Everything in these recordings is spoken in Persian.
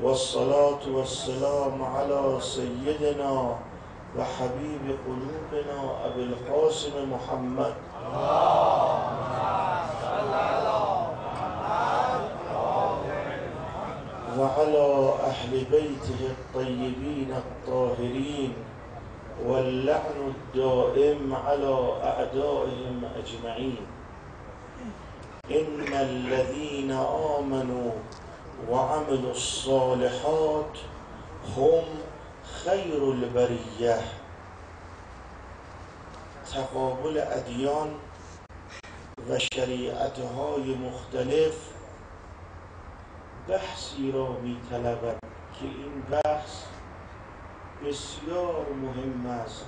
والصلاة والسلام على سيدنا وحبيب قلوبنا أبي القاسم محمد وعلى أهل بيته الطيبين الطاهرين واللعن الدائم على أعدائهم أجمعين. إن الذين آمنوا وعملوا الصالحات هم خیر البریه. تقابل ادیان و شریعتهای مختلف بحثی را می طلبد که این بحث بسیار مهم است.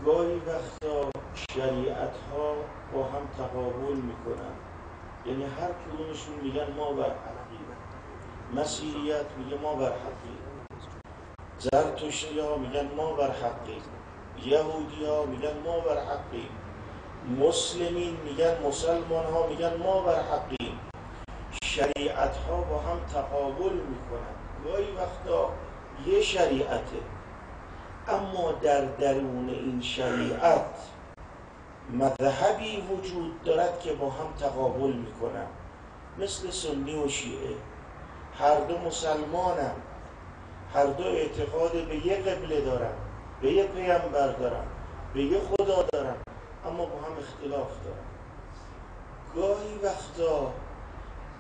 گاهی وقتا شریعتها با هم تقابل می کنند، یعنی هر کدومشون میگن ما بر حقیم. مسیحیت میگه ما بر حقیم، زرتشتی ها میگن ما بر حقیم، یهودی ها میگن ما بر حقیم، مسلمین میگن، مسلمان ها میگن ما بر حقیم. شریعت ها با هم تقابل میکنن. گاهی وقتا یه شریعته، اما در درون این شریعت مذهبی وجود دارد که با هم تقابل میکنن. مثل سنی و شیعه، هر دو مسلمانن، هر دو اعتقاد به یک قبله دارن، به یک پیامبر دارن، به یک خدا دارن، اما با هم اختلاف دارن. گاهی وقتا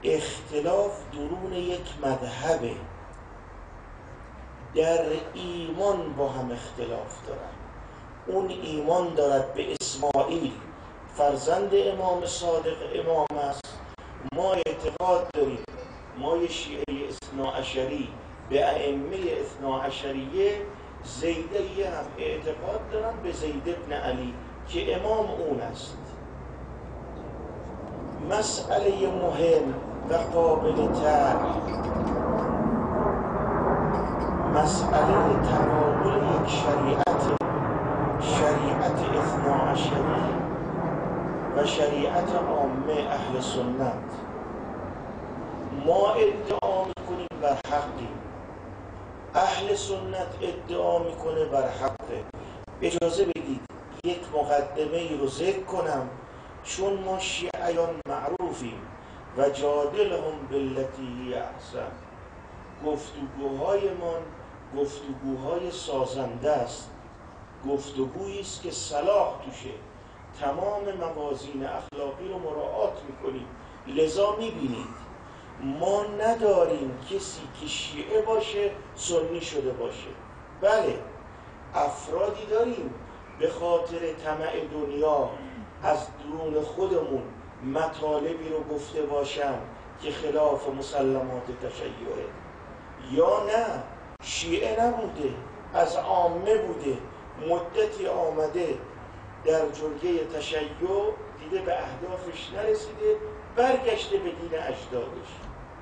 اختلاف درون یک مذهبه، در ایمان با هم اختلاف دارن. اون ایمان دارد به اسماعیل فرزند امام صادق امام است. ما اعتقاد داریم، ما شیعه اثناعشری به ائمه اثناعشریه زیدیه هم اعتقاد دارن به زید ابن علی که امام اون است. مسئله مهم و قابل طرح، مسئله تقابل یک شریعت اثناعشری و شریعت عامه اهل سنت. ما ادعا میکنیم بر حقیم، اهل سنت ادعا میکنه بر حقه. اجازه بدید یک مقدمه ای رو ذکر کنم، چون ما شیعیان معروفیم و جادلهم بالتی هی احسن. گفتگوهایمان گفتگوهای سازنده است، گفتگویی است که صلاح توشه، تمام موازین اخلاقی رو مراعات میکنیم. لذا میبینید ما نداریم کسی که شیعه باشه سنی شده باشه. بله، افرادی داریم به خاطر طمع دنیا از درون خودمون مطالبی رو گفته باشن که خلاف مسلمات تشیعه، یا نه شیعه نبوده، از عامه بوده، مدتی آمده در جلگه تشیع دیده به اهدافش نرسیده، برگشته به دین اجدادش.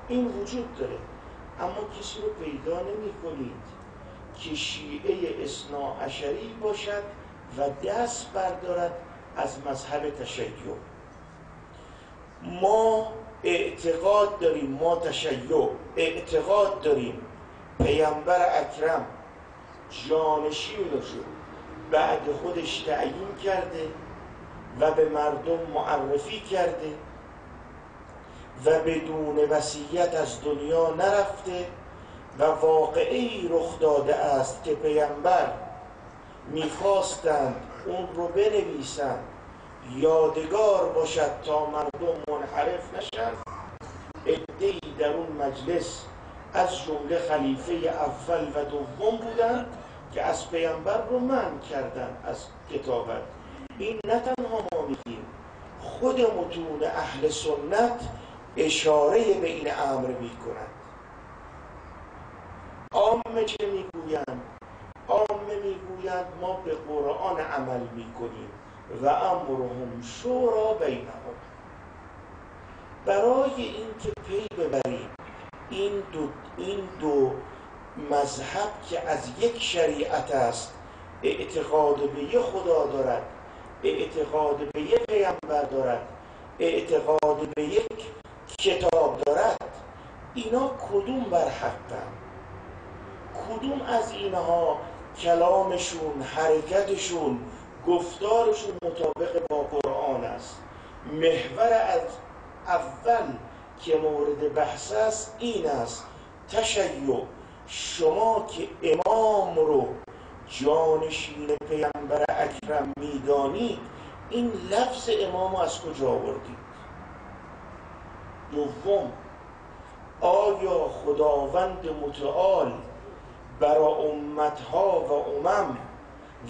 این وجود داره، اما کسی رو پیدا نمی کنید که شیعه اثناعشری باشد و دست بردارد از مذهب تشیع. ما اعتقاد داریم، ما تشیع اعتقاد داریم پیامبر اکرم جانشین رو بعد خودش تعیین کرده و به مردم معرفی کرده و بدون وصیت از دنیا نرفته و واقعی رخ داده است که پیامبر میخواستند اون رو بنویسند یادگار باشد تا مردم منحرف نشن. عده‌ای در اون مجلس از جمله خلیفه اول و دوم بودند که از پیامبر رو منع کردن از کتابت. این نه تنها ما میگیم، خود متون اهل سنت اشاره به این امر میکنند. عامه چه میگویند؟ عامه میگویند ما به قرآن عمل میکنیم و امرهم شورا بینهم. برای اینکه پی ببریم این دو مذهب که از یک شریعت است، اعتقاد به یک خدا دارد، اعتقاد به یک پیامبر دارد، اعتقاد به یک کتاب دارد، اینا کدوم بر حقن؟ کدوم از اینها کلامشون، حرکتشون، گفتارشون مطابق با قرآن است؟ محور از اول که مورد بحث است این است: تشیع. شما که امام رو جانشین پیامبر اکرم میدانید، این لفظ امام از کجا آوردید؟ دوم، آیا خداوند متعال برای امتها و امم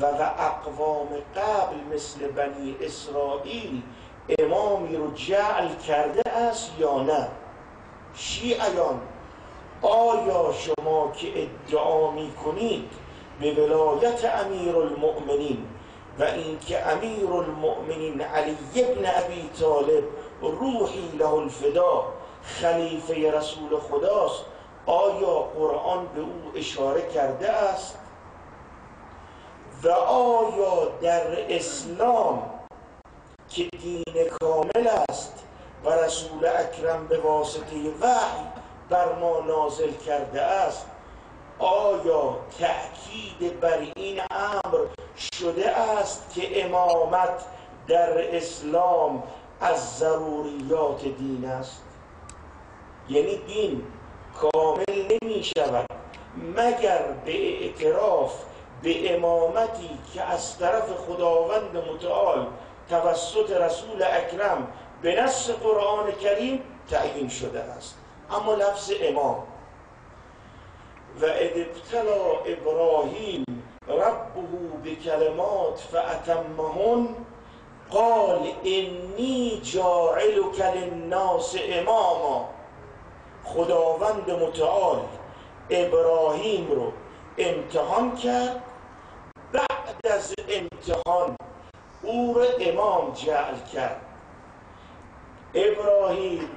و اقوام قبل مثل بنی اسرائیل امامی رو جعل کرده است یا نه؟ شیعیان، آیا شما که ادعا می کنید به ولایت امیرالمؤمنین و اینکه امیرالمؤمنین علی ابن ابی طالب روحی له الفدا خلیفه رسول خداست، آیا قرآن به او اشاره کرده است؟ و آیا در اسلام که دین کامل است و رسول اکرم به واسطه وحی بر ما نازل کرده است، آیا تأکید بر این امر شده است که امامت در اسلام از ضروریات دین است؟ یعنی دین کامل نمی شود مگر به اعتراف به امامتی که از طرف خداوند متعال توسط رسول اکرم به نص قرآن کریم تعیین شده است. اما لفظ امام: و اذ ابتلی ابراهیم ربه بکلمات فاتمهن قال انی جاعلک للناس اماما. خداوند متعال ابراهیم رو امتحان کرد، بعد از امتحان او رو امام جعل کرد. ابراهیم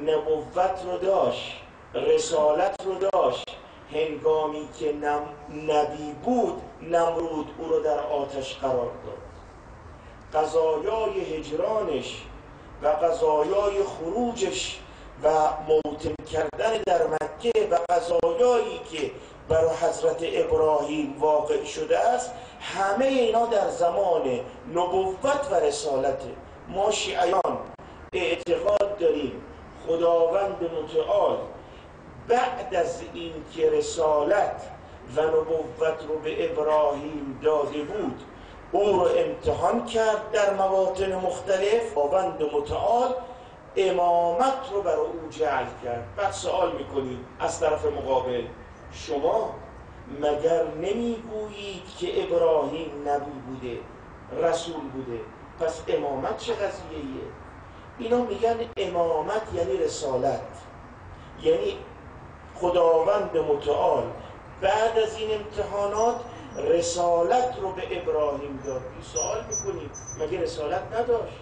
نبوت رو داشت، رسالت رو داشت. هنگامی که نبی بود، نمرود او رو در آتش قرار داد. قضایای هجرانش و قضایای خروجش و موطن کردن در مکه و قضایایی که برای حضرت ابراهیم واقع شده است، همه اینا در زمان نبوت و رسالته. ما شیعیان اعتقاد داریم خداوند متعال بعد از این که رسالت و نبوت رو به ابراهیم داده بود، او رو امتحان کرد در مواطن مختلف. خداوند متعال امامت رو برای او جعل کرد. بعد سوال میکنیم از طرف مقابل: شما مگر نمیگویید که ابراهیم نبی بوده، رسول بوده، پس امامت چه قضیه‌ایه؟ اینا میگن امامت یعنی رسالت، یعنی خداوند متعال بعد از این امتحانات رسالت رو به ابراهیم داد. سوال میکنیم مگه رسالت نداشت؟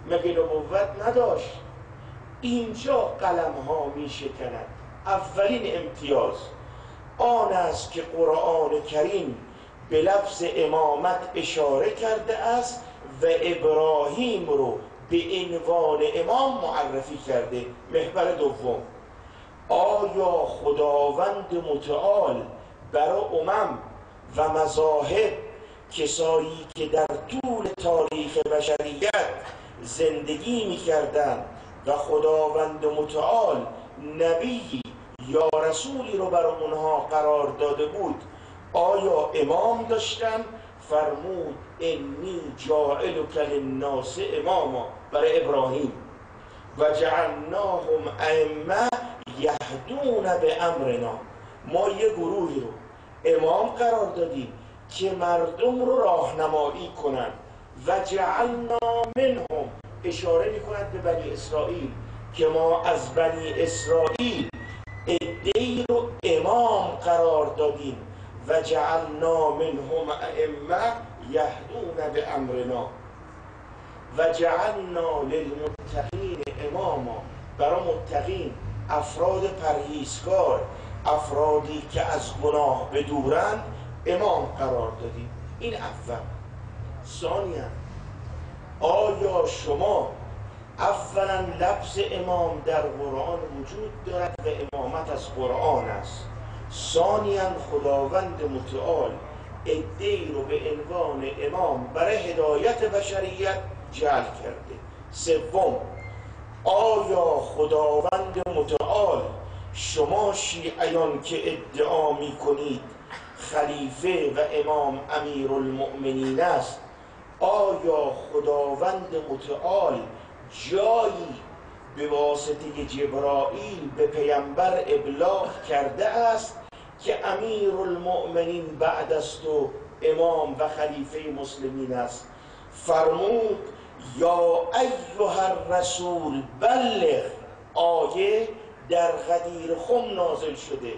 مگه نبوت نداشت؟ اینجا قلم ها میشکند. اولین امتیاز آن است که قرآن کریم به لفظ امامت اشاره کرده است و ابراهیم رو به عنوان امام معرفی کرده. محور دوم: آیا خداوند متعال برای امم و مذاهب، کسایی که در طول تاریخ بشریت زندگی می‌کردند و خداوند متعال نبی یا رسولی رو برای اونها قرار داده بود، آیا امام داشتن؟ فرمود انی جاعلک للناس اماما برای ابراهیم و جعلناهم ائمه یهدون به امرنا. ما یه گروهی رو امام قرار دادیم که مردم رو راهنمایی کنند. و جعلنا منهم، اشاره می‌کند به بنی اسرائیل، که ما از بنی اسرائیل عده‌ای رو امام قرار دادیم. و جعلنا منهم ائمه یهدون به امرنا و جعلنا للمتقین اماما. برای متقین، افراد پرهیزکار، افرادی که از گناه بدورند، امام قرار دادیم. این اول. ثانیاً، آیا شما اولا لفظ امام در قرآن وجود دارد و امامت از قرآن است. ثانیاً خداوند متعال عده‌ای رو به عنوان امام برای هدایت بشریت جعل کرده. سوم، آیا خداوند متعال شما شیعیان که ادعا می کنید خلیفه و امام امیرالمؤمنین است، آیا خداوند متعال جایی به واسطه جبرائیل به پیامبر ابلاغ کرده است که امیرالمؤمنین بعد از تو امام و خلیفه مسلمین است؟ فرمود یا ایها الرسول بلغ. آیه در غدیر خم نازل شده.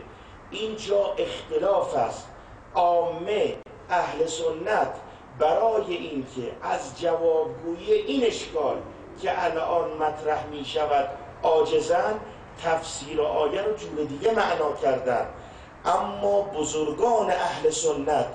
اینجا اختلاف است. عامه اهل سنت برای اینکه از جوابگویی این اشکال که الان مطرح می شود عاجزند، تفسیر آیه رو جور دیگه معنا کردن. اما بزرگان اهل سنت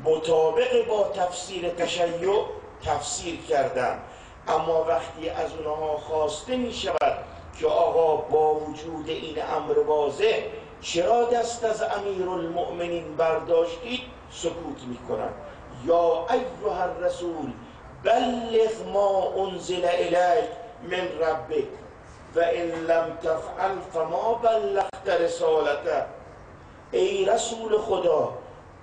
مطابق با تفسیر تشیع تفسیر کردن. اما وقتی از اونها خواسته می شود که آقا با وجود این امر واضح چرا دست از امیرالمؤمنین برداشتید، سکوت می کنند. یا ایها الرسول بلغ ما انزل الیک من ربک و ان لم تفعل فما بلغت رسالته. ای رسول خدا،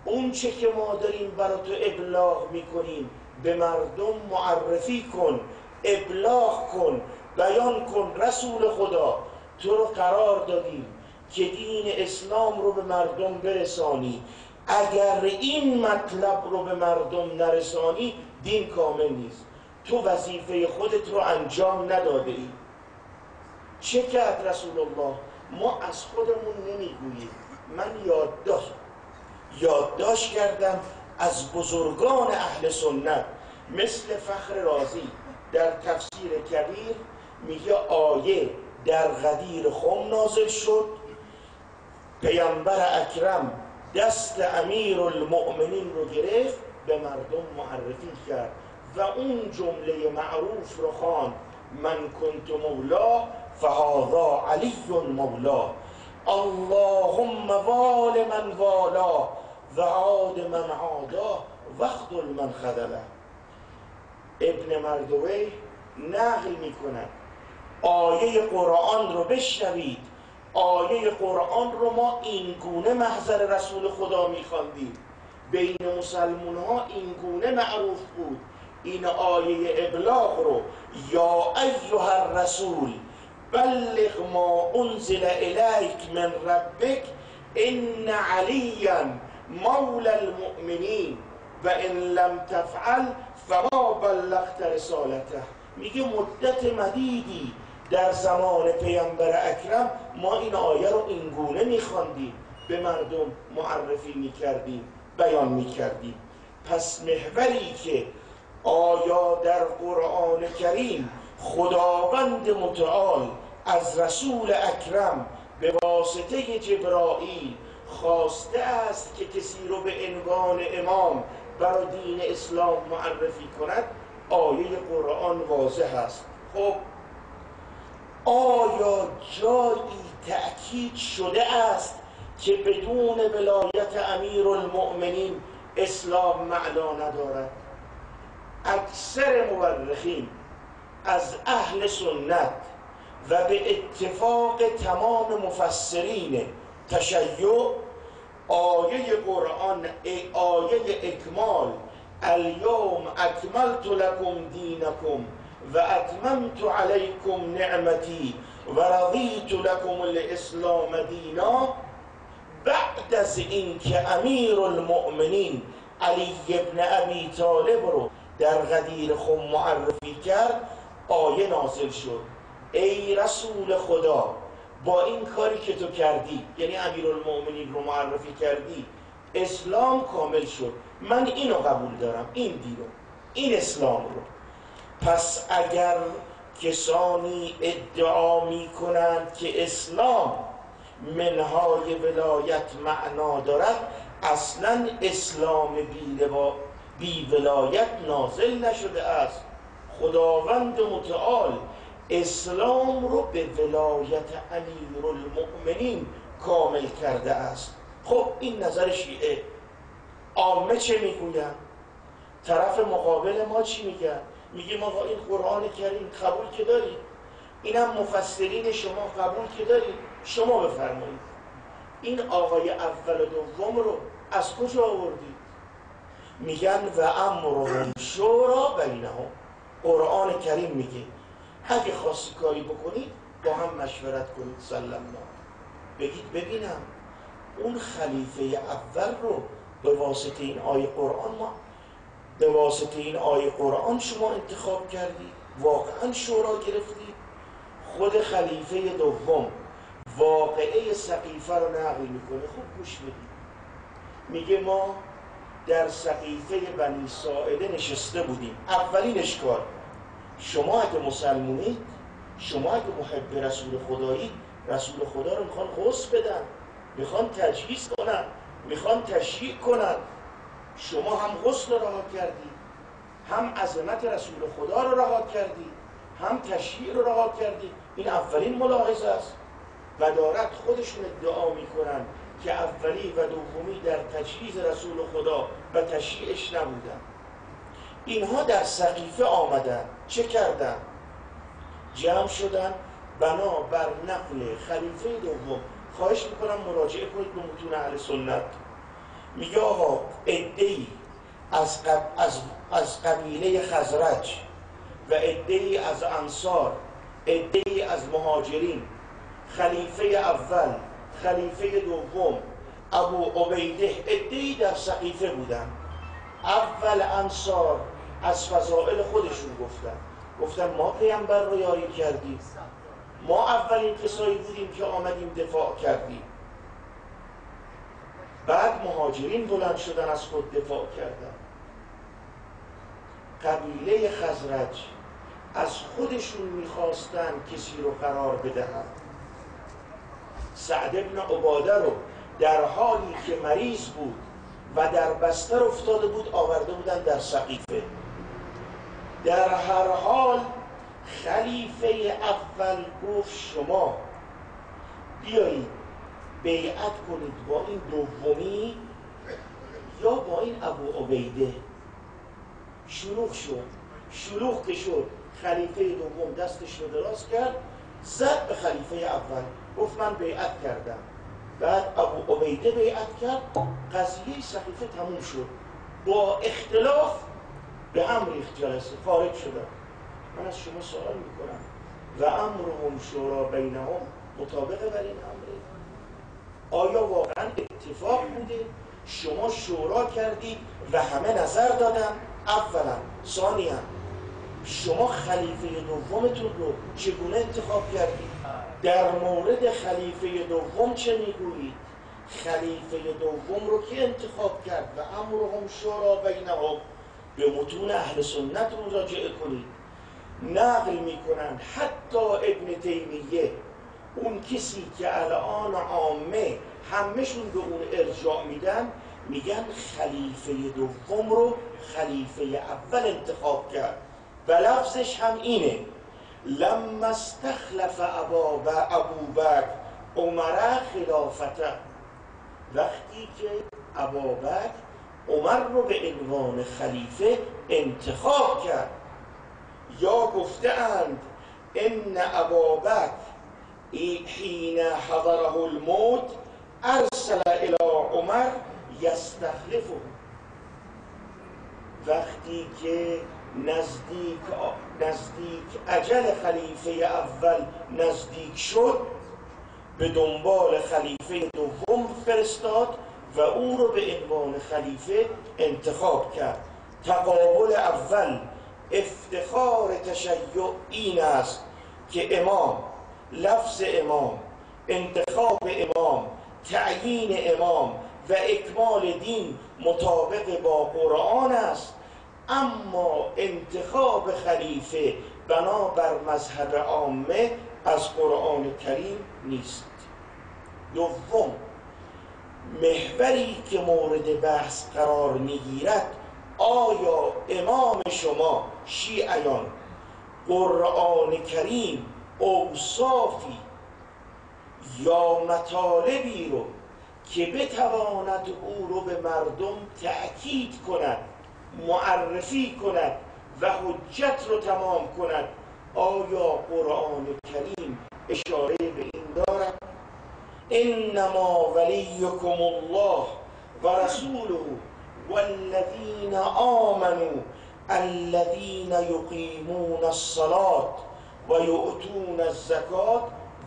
اون چه که ما داریم برای تو ابلاغ میکنیم به مردم معرفی کن، ابلاغ کن، بیان کن. رسول خدا، تو رو قرار دادیم که دین اسلام رو به مردم برسانی. اگر این مطلب رو به مردم نرسانی دین کامل نیست. تو وظیفه خودت رو انجام نداده ای. چه کرد رسول الله؟ ما از خودمون نمیگوییم. من یادداشت کردم از بزرگان اهل سنت مثل فخر رازی در تفسیر کبیر میگه آیه در غدیر خم نازل شد، پیامبر اکرم دست امیرالمؤمنین رو گرفت به مردم معرفی کرد و اون جمله معروف رو خواند من کنت مولا فهذا علی مولا، اللهم وال من والا و عاد من عادا واخذل من خذله. ابن مردوی نقل میکنند آیه قرآن رو بشنوید. آیه قرآن رو ما این گونه محضر رسول خدا میخواندیم، بین مسلمان ها این گونه معروف بود. این آیه ابلاغ رو یا ایها الرسول بلغ ما انزل الیک من ربک ان علیا مولا المؤمنین و ان لم تفعل فما بلغت رسالته. میگه مدت مدیدی در زمان پیامبر اکرم ما این آیه رو این گونه میخواندیم، به مردم معرفی میکردیم، بیان میکردیم. پس محوری که آیا در قرآن کریم خداوند متعال از رسول اکرم به واسطه جبرائیل خواسته است که کسی رو به عنوان امام برای دین اسلام معرفی کند، آیه قرآن واضح است. خب آیا جایی تأکید شده است که بدون ولایت امیرالمؤمنین اسلام معنا ندارد؟ اکثر مورخین از اهل سنت و به اتفاق تمام مفسرین تشیع آیه قرآن، آیه اکمال الیوم اکملت لکم دینکم و اتممت علیکم نعمتی و رضیت لکم الاسلام دینا، بعد از این که امیرالمؤمنین علی ابن ابی طالب رو در غدیر خم معرفی کرد، آیه نازل شد ای رسول خدا، با این کاری که تو کردی، یعنی امیرالمؤمنین رو معرفی کردی، اسلام کامل شد. من اینو قبول دارم، این دینو، این اسلام رو. پس اگر کسانی ادعا می کنند که اسلام منهای ولایت معنا دارد، اصلا اسلام بی ولایت نازل نشده است. خداوند متعال اسلام رو به ولایت امیرالمؤمنین کامل کرده است. خب این نظر شیعه. عامه چه میگوین؟ طرف مقابل ما چی میگن؟ میگه ما این قرآن کریم قبول که دارید، اینم مفسرین شما قبول که دارید، شما بفرمایید این آقای اول و دوم رو از کجا آوردید؟ میگن و امرهم شورا بینهم. قرآن کریم میگه اگه خواستی کاری بکنید با هم مشورت کنید. سلمنا بگید ببینم اون خلیفه اول رو به واسطه این آیه قرآن شما انتخاب کردید؟ واقعا شورا گرفتید؟ خود خلیفه دوم واقعه سقیفه رو نقل میکنه. خوب گوش بدید. میگه ما در سقیفه بنی ساعده نشسته بودیم. اولین اشکال، شما اگه مسلمونید، شما اگه محب رسول خدایید، رسول خدا رو میخوان غسل بدن، میخوان تجهیز کنن، میخوان تشییع کنن. شما هم غسل رو رها کردید، هم عظمت رسول خدا رو رها کردید، هم تشییع رو رها کردید. این اولین ملاحظه است. و دارد خودشون ادعا میکنن که اولی و دومی در تجهیز رسول خدا و تشییعش نبودن. اینها در سقیفه آمدن، چه کردن؟ جمع شدن بنا بر نقل خلیفه دوم. خواهش میکنم مراجعه کنید به متون اهل سنت. میگه آقا عده‌ای از قبیله خزرج و عده‌ای از انصار، عده‌ای از مهاجرین، خلیفه اول، خلیفه دوم، ابو عبیده، عده‌ای در سقیفه بودن. اول انصار از فضائل خودشون گفتن ما پیامبر رو یاری کردیم، ما اولین کسایی بودیم که آمدیم دفاع کردیم. بعد مهاجرین بلند شدن از خود دفاع کردن. قبیله خزرج از خودشون میخواستن کسی رو قرار بدهند. سعد بن عباده رو در حالی که مریض بود و در بستر افتاده بود آورده بودن در سقیفه. در هر حال خلیفه اول گفت شما بیایید بیعت کنید با این دومی یا با این ابو عبیده. شلوغ که شد، خلیفه دوم دستش رو دراز کرد، زد به خلیفه اول، گفت من بیعت کردم. بعد ابو عبیده بیعت کرد، قضیه سقیفه تموم شد. با اختلاف به هم ریخت جلسه، خارج شدن. من از شما سوال میکنم و امرهم شورا بینهم مطابق بر این امره؟ آیا واقعا اتفاق بوده؟ شما شورا کردید و همه نظر دادن؟ اولا. ثانیا شما خلیفه دومتون رو چگونه انتخاب کردید؟ در مورد خلیفه دوم چه میگویید؟ خلیفه دوم رو که انتخاب کرد و امرهم شورا بینهم به متون اهل سنت مراجعه کنید. نقل میکنن حتی ابن تیمیه، اون کسی که الان عامه همهشون به اون ارجاع میدن، میگن خلیفه دوم رو خلیفه اول انتخاب کرد و لفظش هم اینه: لما استخلف ابوبکر عمر خلافته. وقتی که ابوبکر عمر رو به عنوان خلیفه انتخاب کرد. یا گفته اند ان ابابکر حین حضره الموت ارسل الی عمر یستخلفه. وقتی که نزدیک اجل خلیفه اول نزدیک شد، به دنبال خلیفه دوم فرستاد و او رو به عنوان خلیفه انتخاب کرد. تقابل اول افتخار تشیع این است که امام، لفظ امام، انتخاب امام، تعیین امام و اکمال دین مطابق با قرآن است، اما انتخاب خلیفه بنابر مذهب عامه از قرآن کریم نیست. دوم، محوری که مورد بحث قرار میگیرد: آیا امام شما شیعیان قرآن کریم اوصافی یا مطالبی رو که بتواند او رو به مردم تأکید کند، معرفی کند و حجت رو تمام کند، آیا قرآن کریم اشاره به این دارد؟ انما ولیکم الله و رسوله والذین آمنوا الذین یقیمون الصلاة و یؤتون الزکاة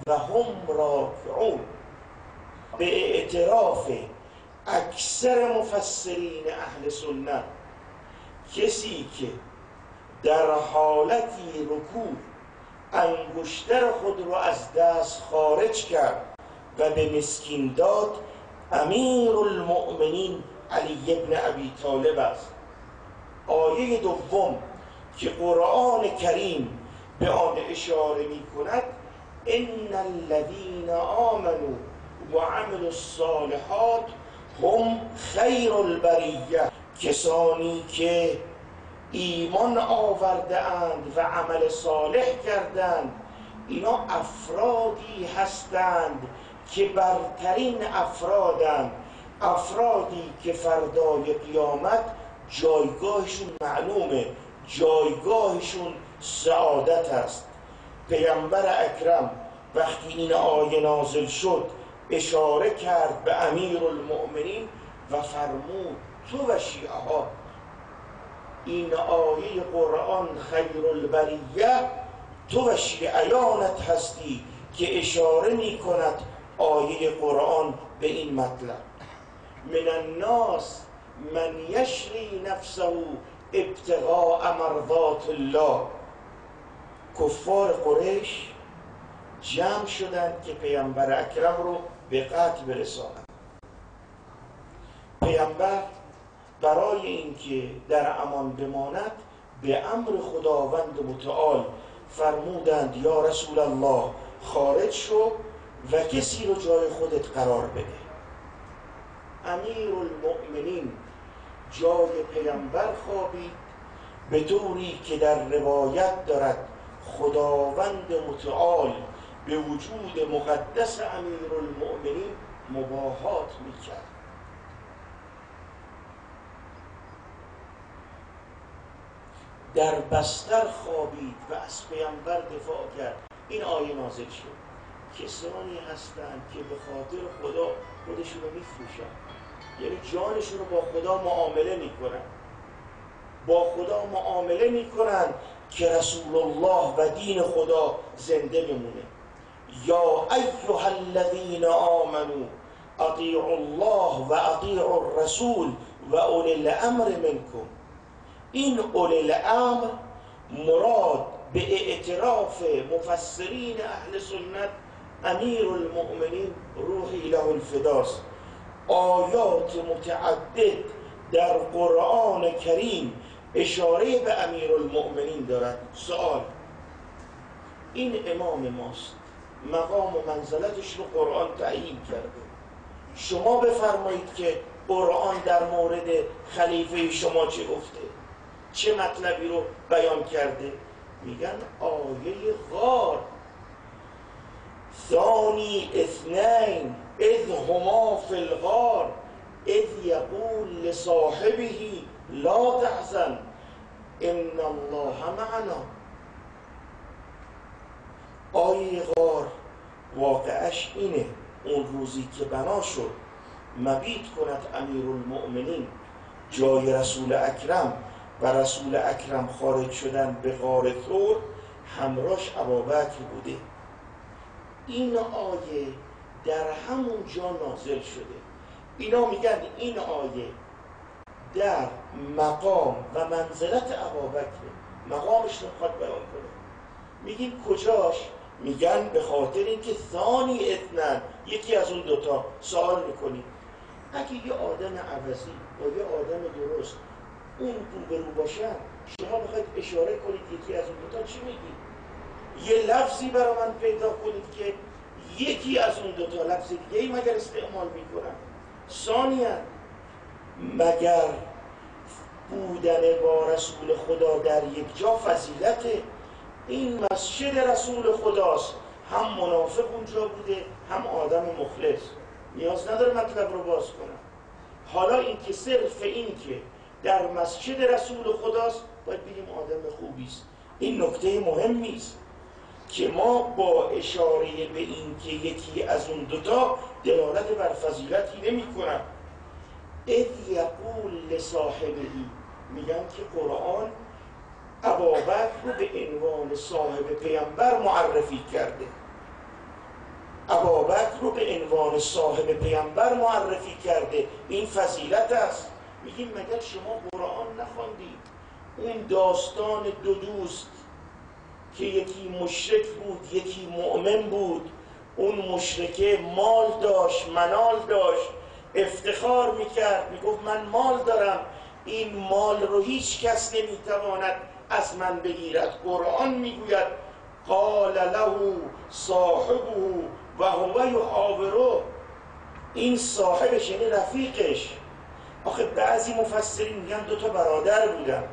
و هم راکعون. به اعتراف اکثر مفسرین اهل سنت، کسی که در حالتی رکوع انگشتر خود رو از دست خارج کرد و به مسکین داد، امیر المؤمنین علی ابن ابی طالب است. آیه دوم که قرآن کریم به آن اشاره می کند، ان الذین آمنوا و عملوا الصالحات هم خیر البریه. کسانی که ایمان آورده اند و عمل صالح کردند، اینا افرادی هستند که برترین افرادند، افرادی که فردای قیامت جایگاهشون معلومه، جایگاهشون سعادت است. پیامبر اکرم وقتی این آیه نازل شد اشاره کرد به امیرالمؤمنین و فرمود تو و شیعه ها این آیه قرآن خیر البریه، تو و شیعیانت هستی که اشاره می کند آیه قرآن به این مطلب. من الناس من یشری نفسه ابتغاء مرضات الله. کفار قریش جمع شدند که پیامبر اکرم رو به قتل برسانند. پیامبر برای اینکه در امان بماند به امر خداوند متعال فرمودند یا رسول الله خارج شو و کسی رو جای خودت قرار بده. امیرالمؤمنین جای پیامبر خوابید، به طوری که در روایت دارد خداوند متعال به وجود مقدس امیرالمؤمنین مباهات میکرد. در بستر خوابید و از پیامبر دفاع کرد. این آیه نازل شد. کسانی هستند که به خاطر خدا خودشون رو میفروشن، یعنی جانشون رو با خدا معامله میکنن، با خدا معامله میکنن که رسول الله و دین خدا زنده بمونه. یا ایها الذین آمنوا اطیعوا الله و اطیعوا الرسول و اولی الامر منکم. این اولی الامر مراد به اعتراف مفسرین اهل سنت امیرالمؤمنین روحی له الفداست. آیات متعدد در قرآن کریم اشاره به امیرالمؤمنین دارد. سوال: این امام ماست، مقام و منزلتش رو قرآن تعیین کرده، شما بفرمایید که قرآن در مورد خلیفه شما چه گفته، چه مطلبی رو بیان کرده؟ میگن آیه غار، ثانی اثنین اذ هما فی الغار اذ یقول لصاحبه لا تحزن ان الله معنا. آیه غار واقعش اینه، اون روزی که بنا شد مبیت کند امیرالمؤمنین جای رسول اکرم و رسول اکرم خارج شدن به غار ثور، همراهش ابوبکر بوده. این آیه در همون جا نازل شده. اینا میگن این آیه در مقام و منزلت ابوبکر، مقامش رو میخواد بیان کنه. میگیم کجاش؟ میگن به خاطر اینکه ثانی اثنان، یکی از اون دوتا. سوال میکنیم اگه یه آدم عوضی با یه آدم درست اون روبرو باشن، شما بخواید اشاره کنید یکی از اون دوتا، چی میگید؟ یه لفظی برای من پیدا کنید که یکی از اون دوتا لفظ دیگه‌ای مگر استعمال میکنن. ثانیاً مگر بودن با رسول خدا در یک جا فضیلته؟ این مسجد رسول خداست، هم منافق اونجا بوده هم آدم مخلص، نیاز نداره مطلب رو باز کنم. حالا این که صرف این که در مسجد رسول خداست باید بگیم آدم خوبی است. این نکته مهمی است که ما با اشاره به این که یکی از اون دوتا دلالت بر فضیلتی نمی کنن. اذ یقول لصاحبهی، میگن که قرآن ابابکر رو به عنوان صاحب پیامبر معرفی کرده، ابابکر رو به عنوان صاحب پیامبر معرفی کرده، این فضیلت است. میگیم مگر شما قرآن نخواندید؟ اون داستان دو دوست که یکی مشرک بود یکی مؤمن بود، اون مشرکه مال داشت منال داشت، افتخار میکرد، میگفت من مال دارم، این مال رو هیچ کس نمیتواند از من بگیرد. قرآن میگوید قال له صاحبه و هو یحاوره، این صاحبش یعنی رفیقش. آخه بعضی مفسرین میگن دو تا برادر بودن،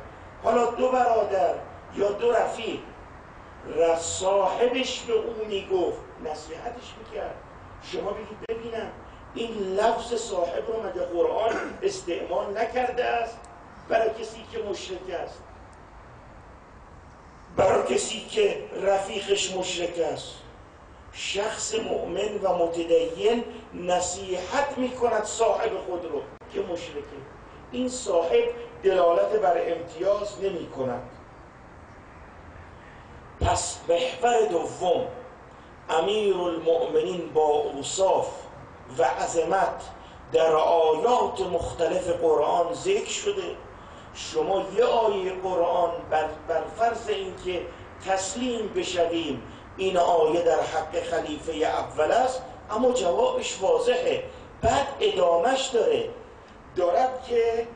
حالا دو برادر یا دو رفیق، صاحبش به اون میگفت، نصیحتش میکرد. شما بگید ببینم این لفظ صاحب رو مگه قرآن استعمال نکرده است برای کسی که مشرک است، برای کسی که رفیقش مشرک است؟ شخص مؤمن و متدین نصیحت میکند صاحب خود رو که مشرکه. این صاحب دلالت بر امتیاز نمی کند. پس محور دوم، امیر المؤمنین با اوصاف و عظمت در آیات مختلف قرآن ذکر شده. شما یه آیه قرآن بر فرض اینکه تسلیم بشویم این آیه در حق خلیفه اول است، اما جوابش واضحه. بعد ادامش دارد که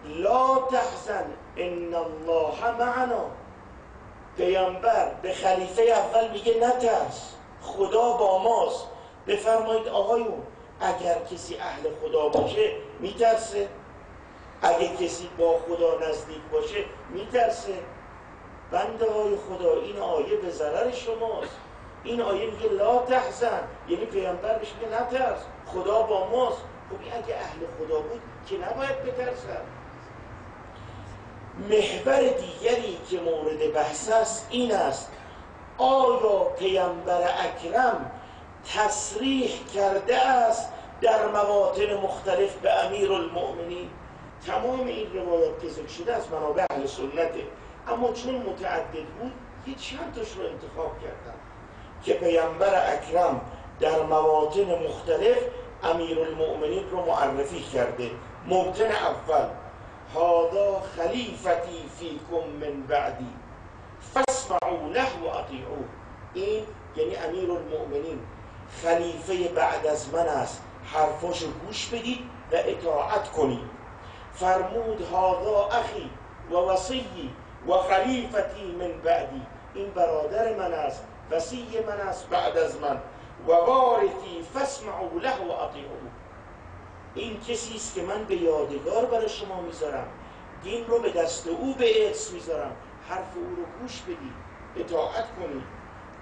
لا تحزن ان الله معنا. پیامبر به خلیفه اول میگه نترس، خدا با ماست. بفرمایید آقایون، اگر کسی اهل خدا باشه میترسه؟ اگه کسی با خدا نزدیک باشه میترسه؟ بنده های خدا، این آیه به ضرر شماست. این آیه میگه لا تحزن، یعنی پیامبر بهش میگه نترس، خدا با ماست. خب این اگه اهل خدا بود که نباید بترسن. محور دیگری که مورد بحث است این است آیا پیامبر اکرم تصریح کرده است در مواطن مختلف به امیر المؤمنین؟ تمام این روایات که ذکر شده از منابع اهل سنته، اما چون متعدد بود یه چند تاش رو انتخاب کردم که پیامبر اکرم در مواطن مختلف امیر المؤمنین رو معرفی کرده. موطن اول، هذا خلیفتی فیکم من بعدی فاسمعوا له و اطیعوه. این یعنی امیر المؤمنین خلیفه بعد از من است، حرفاشو گوش بدید و اطاعت کنید. فرمود هذا اخی و وصی و خلیفتی من بعدی، این برادر من است، وصی من است بعد از من، و وارثی فاسمعوا له و اطیعوه. این کسی است که من به یادگار برای شما میذارم، دین رو به دست او به ارث میذارم، حرف او رو گوش بدید، اطاعت کنید.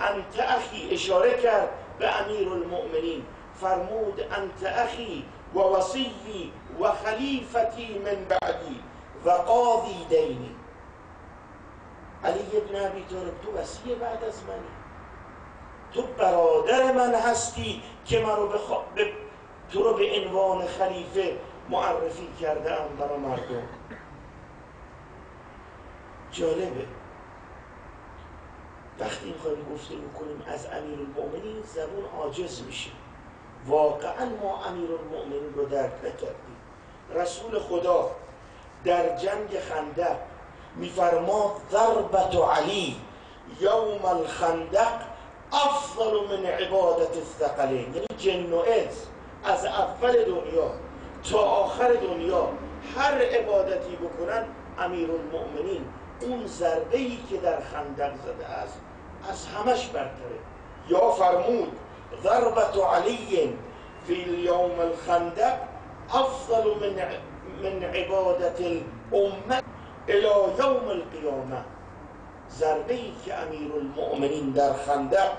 انت اخی، اشاره کرد به امیر المؤمنین، فرمود انت اخی و وصی و خلیفتی من بعدی و قاضی دینی. علی ابن ابی طالب، تو وصی بعد از منی، تو برادر من هستی که من رو تو رو به عنوان خلیفه معرفی کردم برای مردم. جالبه وقتی میخوایم گفتگو کنیم از امیر المؤمنین زبون عاجز میشه. واقعا ما امیر المؤمنین رو درک نکردیم. رسول خدا در جنگ خندق میفرماد ضربت علی یوم الخندق افضل من عبادت الثقلین، یعنی جن و انس از اول دنیا تا آخر دنیا هر عبادتی بکنن، امیر المؤمنین اون ضربه‌ای که در خندق زده است از همش برتره. یا فرمود ضربت علی فی یوم الخندق افضل من عبادت الامه الى یوم القیامه. ضربه‌ای که امیرالمؤمنین در خندق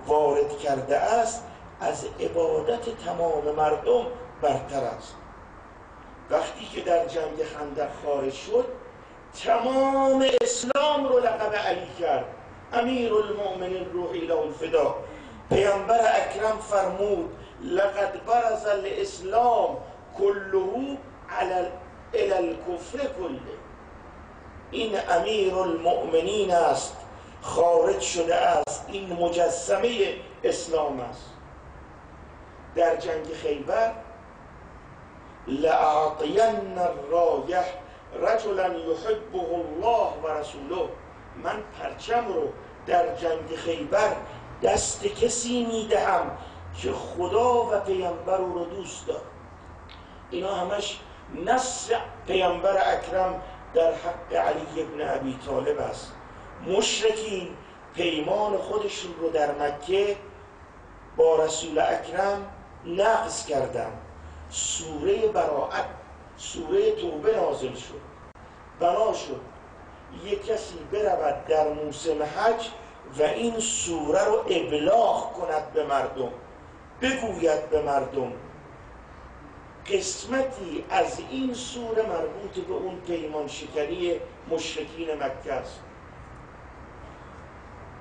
وارد کرده است از عبادت تمام مردم برتر است. وقتی که در جنگ خندق خارج شد تمام اسلام رو لقب علی کرد. امیرالمؤمنین روحی له الفدا، پیامبر اکرم فرمود لقد برز الاسلام كله الى الكفر كله. این امیرالمؤمنین است، خارج شده است، این مجسمه اسلام است. در جنگ خیبر لأعطین الرایح رجلا یحبه الله و رسوله، من پرچم رو در جنگ خیبر دست کسی میدهم که خدا و پیامبر رو دوست دارد. اینا همش نص پیامبر اکرم در حق علی ابن ابی طالب است. مشرکین پیمان خودشون رو در مکه با رسول اکرم نقض کردن. سوره براءت، سوره توبه نازل شد. بنا شد یک کسی برود در موسم حج و این سوره رو ابلاغ کند به مردم، بگوید به مردم قسمتی از این سوره مربوط به اون پیمان شکنی مشرکین مکه است.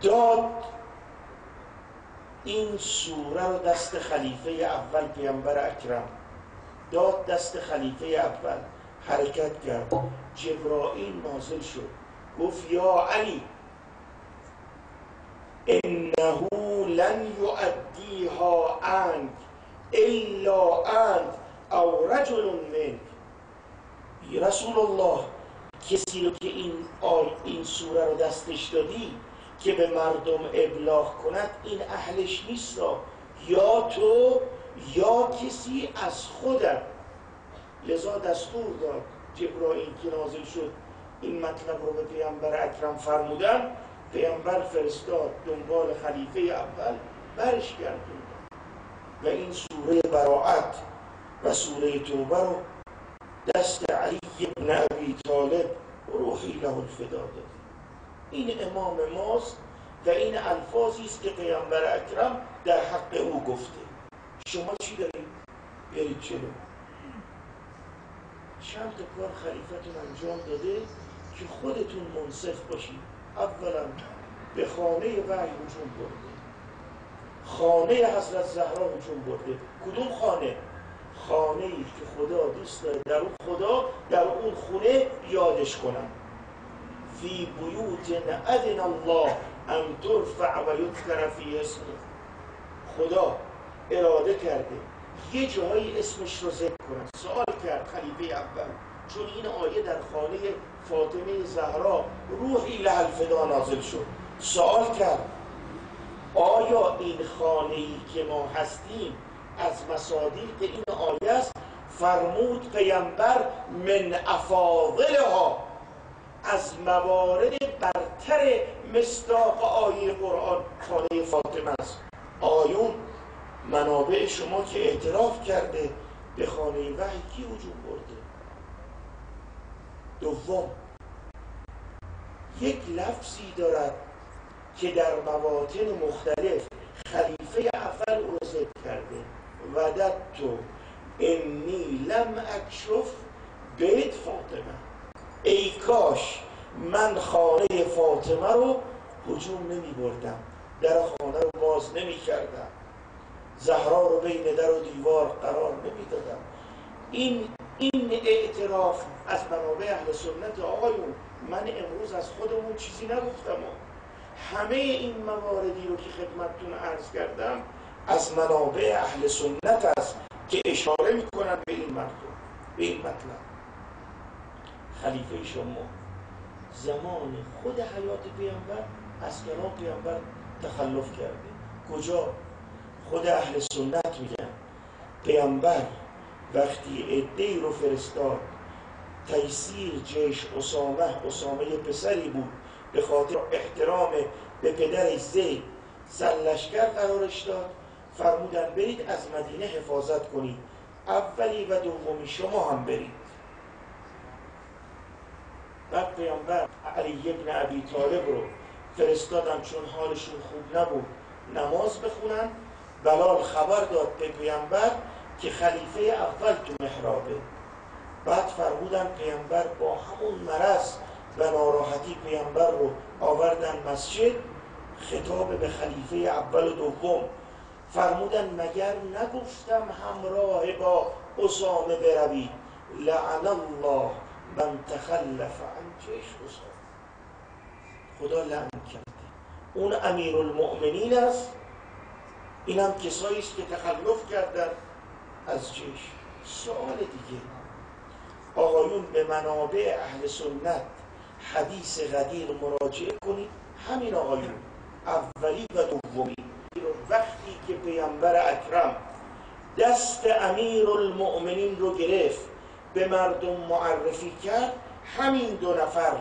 داد این سوره رو دست خلیفه اول پیامبر اکرم، داد دست خلیفه اول، حرکت کرد. جبرائیل نازل شد گفت یا علی انه لن یؤدیها عنک الا انت او رجل منک. رسول الله کسی رو که این سوره رو دستش دادی که به مردم ابلاغ کند این اهلش نیست، یا تو یا کسی از خودت. لذا دستور داد جبرائیل که نازل شد این مطلب رو به پیامبر اکرم فرمودن. پیامبر فرستاد دنبال خلیفه اول، برش گردوند و این سوره براءت و سوره توبه رو دست علی ابن ابی طالب روحی له الفدا داد. این امام ماست و این الفاظی است که پیامبر اکرم در حق او گفته. شما چی دارید؟ برید جلو. چند تا کار خلیفتون انجام داده که خودتون منصف باشید. اولا به خانه وحی هجوم برده، خانه حضرت زهرا هجوم برده. کدوم خانه؟ خانه ای که خدا دوست داره در اون خدا در اون خونه یادش کنن. فی بیوت اذن الله ان ترفع و یذکر فیها اسمه. خدا اراده کرده یه جایی اسمش رو ذکر کنن. سوال کرد خلیفه اول، چون این آیه در خانه فاطمه زهرا روحی له الفدا نازل شد، سوال کرد آیا این خانه‌ای که ما هستیم از مصادیق این آیه است؟ فرمود پیامبر من افاضلها، از موارد برتر مصداق آیه قرآن خانه فاطمه است. آیون منابع شما که اعتراف کرده به خانه وحی کی هجوم برده؟ دوم، یک لفظی دارد که در مواطن مختلف خلیفه اول او ذکر کرده، وددت انی لم اکشف بیت فاطمه، ای کاش من خانه فاطمه رو هجوم نمی بردم، در خانه رو باز نمی کردم، زهرا رو بین در و دیوار قرار نمی دادم. این اعتراف از منابع اهل سنت. آقایون من امروز از خودمون چیزی نگفتم، همه این مواردی رو که خدمتتون عرض کردم از منابع اهل سنت است که اشاره میکنن به این مردم، به این مطلب. خلیفه شما زمان خود حیات پیامبر از کلام پیامبر تخلف کرده. کجا؟ خود اهل سنت میگن پیامبر وقتی عده‌ای رو فرستاد تیسیر جیش اسامه پسری بود، به خاطر احترام به پدر زید سرلشکر قرارش داد، فرمودن برید از مدینه حفاظت کنید، اولی و دومی شما هم برید. بعد پیامبر علی ابن ابی طالب رو فرستادن چون حالشون خوب نبود نماز بخونن. بلال خبر داد به پیامبر که خلیفه اول تو محرابه. بعد فرمودن پیامبر با همون مرض و ناراحتی پیامبر رو آوردن مسجد. خطاب به خلیفه اول و دوم فرمودن مگر نگفتم همراه با اسامه بروید؟ لعن الله من تخلف عن جیش اسامه. خدا لعن کرده. اون امیرالمؤمنین است، این هم کسایی است که تخلف کردن از جیش. سوال دیگه، آقایون به منابع اهل سنت حدیث غدیر مراجعه کنید. همین آقایون اولی و دومی، وقتی که پیامبر اکرم دست امیرالمؤمنین رو گرفت به مردم معرفی کرد، همین دو نفر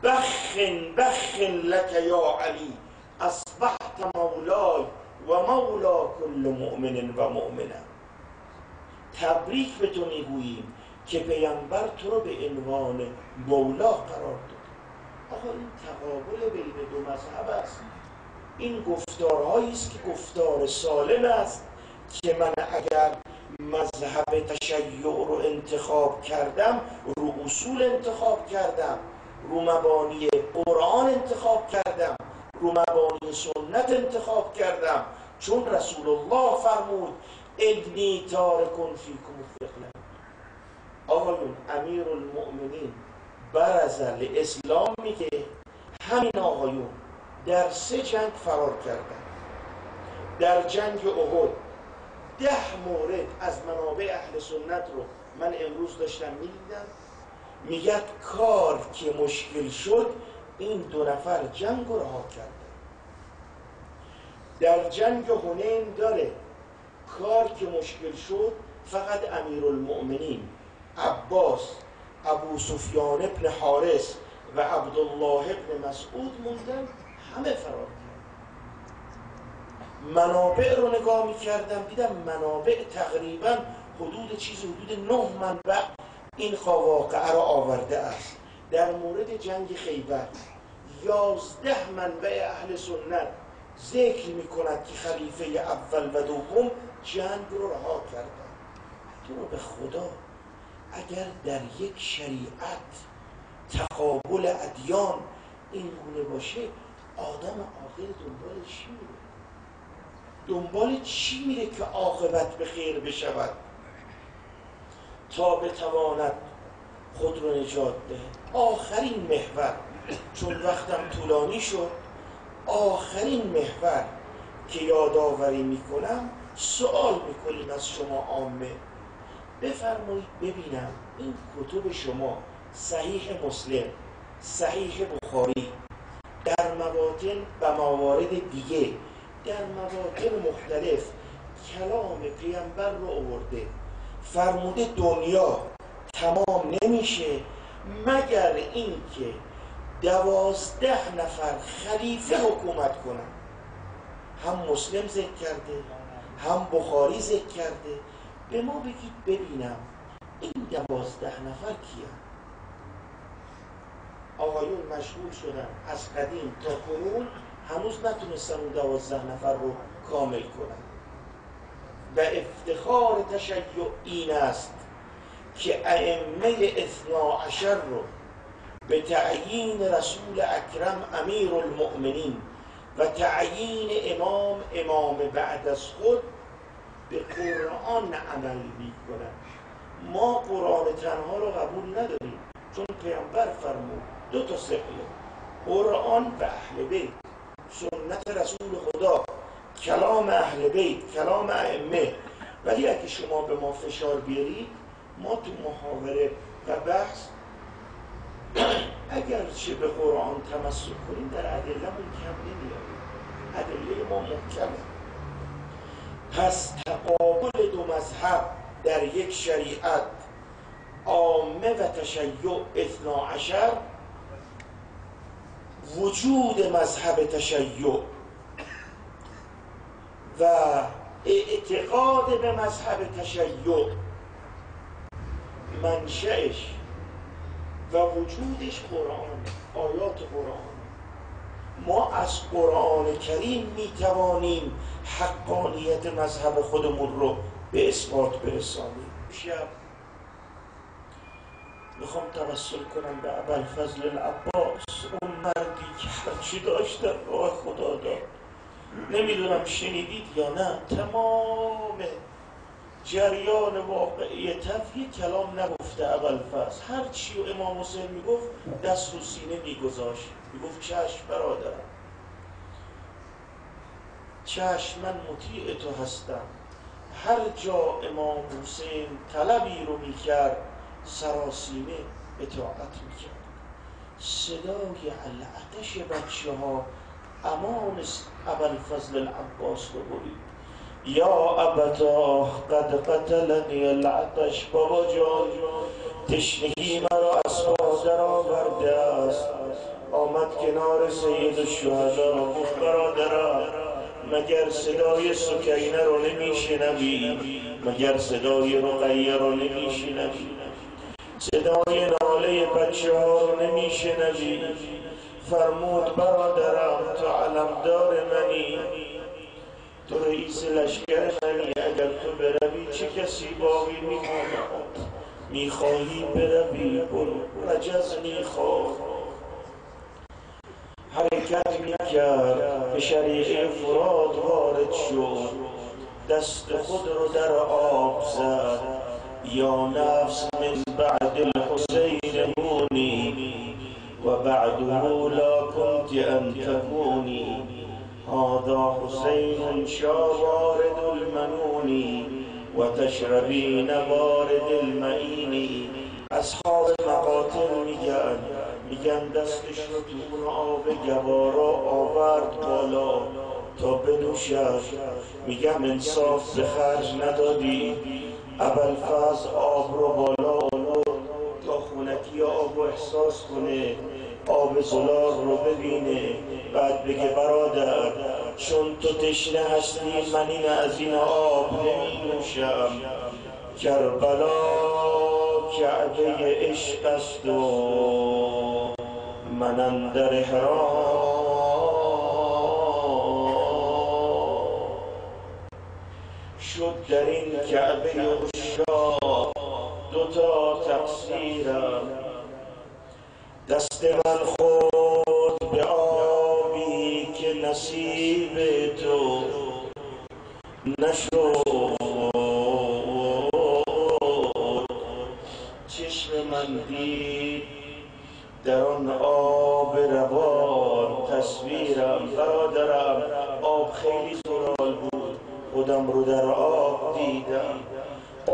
بخن بخن لک یا علی اصبحت مولای و مولا کل مؤمن و مؤمنه. تبریک به تو میگوییم که پیامبر تو رو به عنوان مولا قرار داد. آقا این تقابل بین دو مذهب است. این گفتارهایی است که گفتار سالم است که من اگر مذهب تشیع رو انتخاب کردم، رو اصول انتخاب کردم، رو مبانی قرآن انتخاب کردم، رو مبانی سنت انتخاب کردم، چون رسول الله فرمود انی تارکن فیکم الثقلین. آقایون امیرالمؤمنین برز الاسلام میگه همین آقایون در 3 جنگ فرار کردن. در جنگ احد 10 مورد از منابع اهل سنت رو من امروز داشتم میدیدم، میگه کار که مشکل شد این 2 نفر جنگ رو رها کردن. در جنگ حنین داره کار که مشکل شد فقط امیرالمؤمنین عباس، ابو سفیان ابن حارث و عبدالله ابن مسعود موندن، همه فرار کردن. منابع رو نگاه میکردم دیدم منابع تقریبا حدود 9 منبع این واقعه را آورده است. در مورد جنگ خیبر 11 منبع اهل سنت ذکر میکند که خلیفه اول و دوم جنگ رو رها کردن. تو رو به خدا اگر در یک شریعت تقابل ادیان این گونه باشه، آدم عاقل دنبال چی میره؟ دنبال چی میره که عاقبت به خیر بشود تا بتواند خود رو نجات ده؟ آخرین محور، چون وقتم طولانی شد، آخرین محور که یادآوری میکنم، سوال میکنیم از شما عامه، بفرمایید ببینم این کتب شما صحیح مسلم، صحیح بخاری، در مواطن و موارد دیگه در مواطن مختلف کلام پیامبر رو آورده، فرموده دنیا تمام نمیشه مگر این که 12 نفر خلیفه حکومت کنن. هم مسلم ذکر کرده، هم بخاری ذکر کرده. به ما بگید ببینم این 12 نفر کیه؟ آقایون مشغول شدن از قدیم تا کنون، هنوز نتونستن اون 12 نفر رو کامل کنن. و افتخار تشیع این است که ائمه 12 رو به تعیین رسول اکرم امیرالمؤمنین و تعیین امام بعد از خود به قرآن عمل میکنن. ما قرآن تنها رو قبول نداریم، چون پیامبر فرمود 2 تا سقله، قرآن و اهل بیت، سنت رسول خدا، کلام اهل بیت، کلام ائمه. ولی اگه شما به ما فشار بیارید، ما تو محاوره و بحث اگر چه به قرآن تمسک کنیم در ادله‌مون کم نمیاریم، ادله ما محکمه. پس تقابل 2 مذهب در یک شریعت، عامه و تشیع 12، وجود مذهب تشیع و اعتقاد به مذهب تشیع، منشأش و وجودش قرآن، آیات قرآن. ما از قرآن کریم میتوانیم حقانیت مذهب خودمون رو به اثبات برسانیم. شب میخوام توسل کنم به ابوالفضل العباس، اون مردی که هرچی داشت در راه خدا داد. نمیدونم شنیدید یا نه، تمام جریان واقعی تفیه کلام نگفته ابوالفضل. هرچی و امام حسین میگفت دست رو سینه میگذاشت، میگفت چشم برادرم، چشم، من مطیع تو هستم. هر جا امام حسین طلبی رو میکرد سراسیمه اطاعت میکرد. صدای العطش بچه ها امان ابوالفضل العباس رو برید. یا ابتا قد قتلنی العطش، بابا جان تشنگی مرا از پا در آورده است. آمد کنار سید الشهدا، گفت برادرم مگر صدای سکینه رو نمیشنوی؟ مگر صدای رقیه رو نمیشنوی؟ صدای ناله بچه ها رو نمیشنوی؟ فرمود برادرم تو علمدار منی، تو رئیس لشکر منی، اگر تو بروی چه کسی باقی میماند؟ میخواهی بروی برو، رجز میخواه. حرکت میکرد، به شریعه فرات وارد شد، دست خود رو در آب زد. یا نفس من بعد الحسین هونی و بعده لا كنت ان تكونی. هذا حسین شاوارد المنونی و تشربین وارد المعینی. اصحاب مقاتل میگن دستش رو تو اون آب گوارا آورد بالا تا بنوشد. میگم انصاف به خرج ندادی. ابوالفضل آب رو بالا آورد تا خونکی آب رو احساس کنه، آب زلال رو ببینه، بعد بگه برادر چون تو تشنه هستی من این از این آب نمی نوشم. کربلا کعبه عشق است و من اندر حرام. شد در این کعبه عشاق دوتا تقصیرم. دست من خورد به آبی که نصیب تو نشد، چشم من دید در آن آب روان تصویرم. برادرم آب خیلی زلال بود، خودم رو در آب دیدم.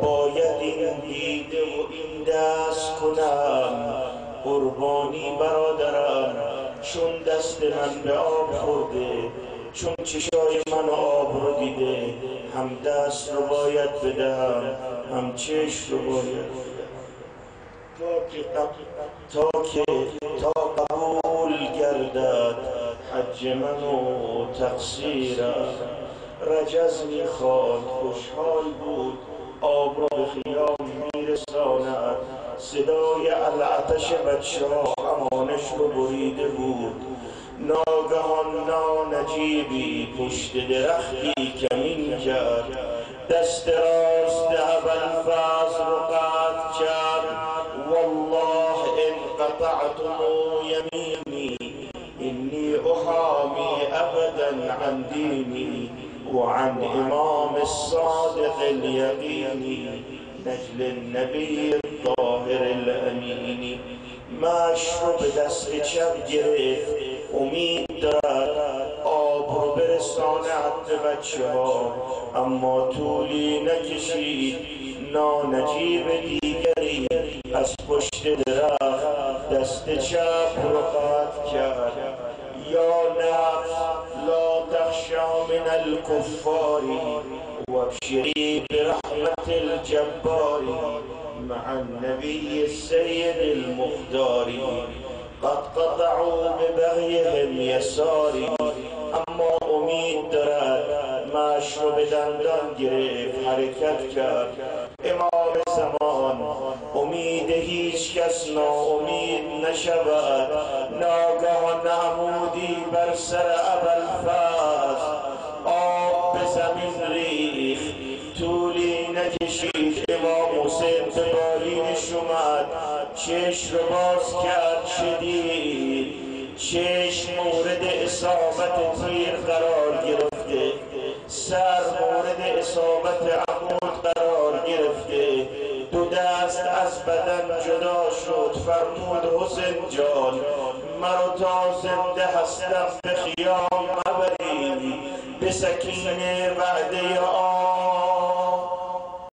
باید این دیده و این دست کنم قربانی برادرم، چون دست من به آب خورده، چون چشای من آب رو دیده، هم دست رو باید بدهم هم چشم رو باید تا قبول گردد حج من و تقصیرم. رجز میخواد، خوشحال بود، آب را به خیام میرساند. صدای العطش بچه ها امانش رو بریده بود. ناگهان نانجیبی پشت درختی کمین کرد، دست راست ابوالفضل رو قطع کرد. والله ان قطعتم یمینی انی احامی ابدا عن دینی و عن امام الصادق الیقینی نجل النبی الطاهر الامینی. مش رو به دست چپ گرفت، امید دارد آب رو برساند به بچه ها، اما طولی نکشید. نانجیب دیگری از پشت درخت دست چپ رو قطع کرد. یا نفس لا تخشى من الكفار وابشری برحمت الجبار مع النبي السيد المختار. قد قطعوا ببغيهم يساري. اما امید دارد، مش رو به دندان گرفت، حرکت کرد. امام زمان امید هیچ کس ناامید نشود. ناگهان عمودی بر سر ابوالفضل آب به زمین ریخت، طولی نکشید امام حسین به بالینش اومد، چشم رو باز کرد، شدید چشم مورد اصابت تیر قرار گرفته، سر مورد اصابت عمود قرار گرفته، دو دست از بدن جدا شد. فرمود حسین جان مرا تا زنده هستم به خیام مبرید، به سکینه وعده